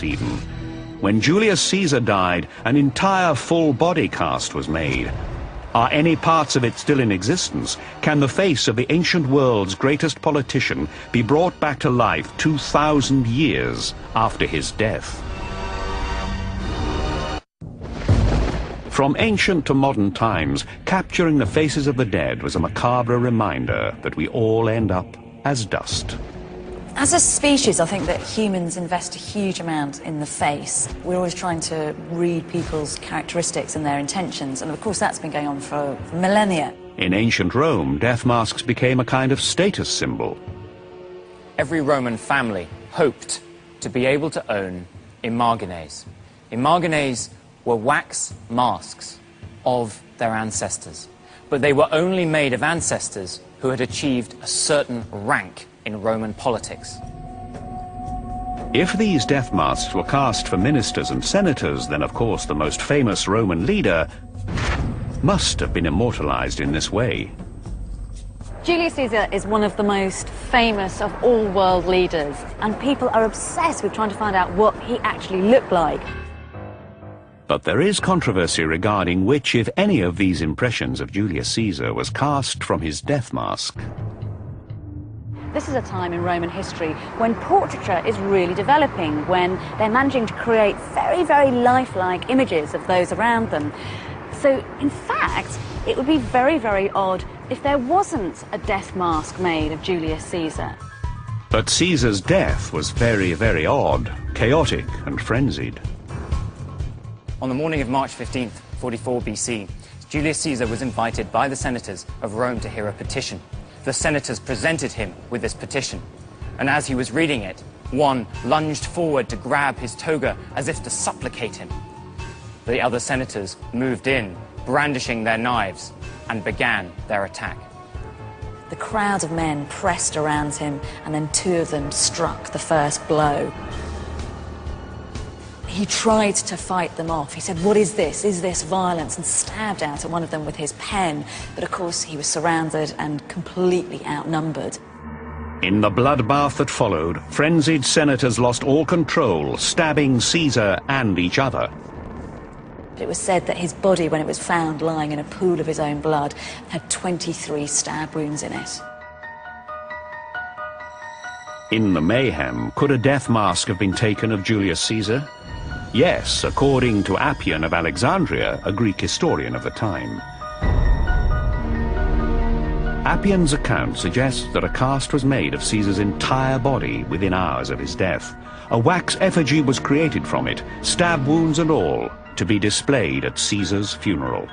even. When Julius Caesar died, an entire full body cast was made. Are any parts of it still in existence? Can the face of the ancient world's greatest politician be brought back to life 2,000 years after his death? From ancient to modern times, capturing the faces of the dead was a macabre reminder that we all end up as dust. As a species, I think that humans invest a huge amount in the face. We're always trying to read people's characteristics and their intentions, and of course that's been going on for millennia. In ancient Rome, death masks became a kind of status symbol. Every Roman family hoped to be able to own imagines. Imagines were wax masks of their ancestors, but they were only made of ancestors who had achieved a certain rank in Roman politics. If these death masks were cast for ministers and senators, then of course the most famous Roman leader must have been immortalized in this way. Julius Caesar is one of the most famous of all world leaders, and people are obsessed with trying to find out what he actually looked like. But there is controversy regarding which, if any, of these impressions of Julius Caesar was cast from his death mask. This is a time in Roman history when portraiture is really developing, when they're managing to create very, very lifelike images of those around them. So, in fact, it would be very, very odd if there wasn't a death mask made of Julius Caesar. But Caesar's death was very, very odd, chaotic and frenzied. On the morning of March 15th, 44 BC, Julius Caesar was invited by the senators of Rome to hear a petition. The senators presented him with this petition, and as he was reading it, one lunged forward to grab his toga as if to supplicate him. The other senators moved in, brandishing their knives, and began their attack. The crowd of men pressed around him, and then two of them struck the first blow. He tried to fight them off. He said, "What is this? Is this violence?" and stabbed out at one of them with his pen. But of course he was surrounded and completely outnumbered. In the bloodbath that followed, frenzied senators lost all control, stabbing Caesar and each other. It was said that his body, when it was found lying in a pool of his own blood, had 23 stab wounds in it. In the mayhem, could a death mask have been taken of Julius Caesar? Yes, according to Appian of Alexandria, a Greek historian of the time. Appian's account suggests that a cast was made of Caesar's entire body within hours of his death. A wax effigy was created from it, stab wounds and all, to be displayed at Caesar's funeral.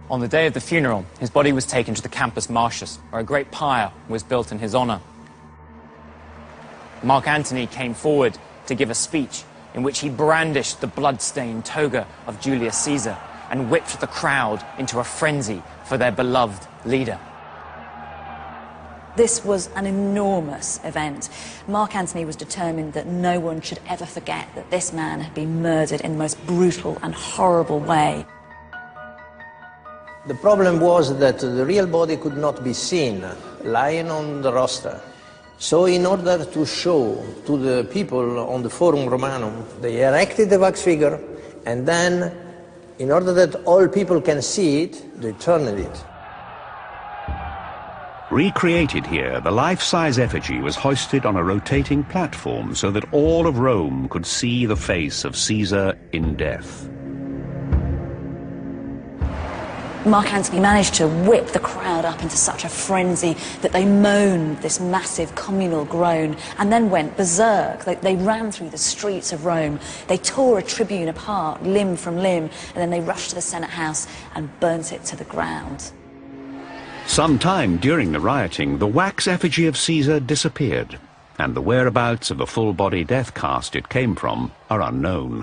On the day of the funeral, his body was taken to the Campus Martius, where a great pyre was built in his honor. Mark Antony came forward to give a speech in which he brandished the blood-stained toga of Julius Caesar and whipped the crowd into a frenzy for their beloved leader. This was an enormous event. Mark Antony was determined that no one should ever forget that this man had been murdered in the most brutal and horrible way. The problem was that the real body could not be seen, lying on the rostra. So in order to show to the people on the Forum Romanum, they erected the wax figure, and then, in order that all people can see it, they turned it. Recreated here, the life-size effigy was hoisted on a rotating platform so that all of Rome could see the face of Caesar in death. Mark Antony managed to whip the crowd up into such a frenzy that they moaned this massive communal groan and then went berserk. They ran through the streets of Rome. They tore a tribune apart, limb from limb, and then they rushed to the Senate House and burnt it to the ground. Sometime during the rioting, the wax effigy of Caesar disappeared, and the whereabouts of the full-body death cast it came from are unknown.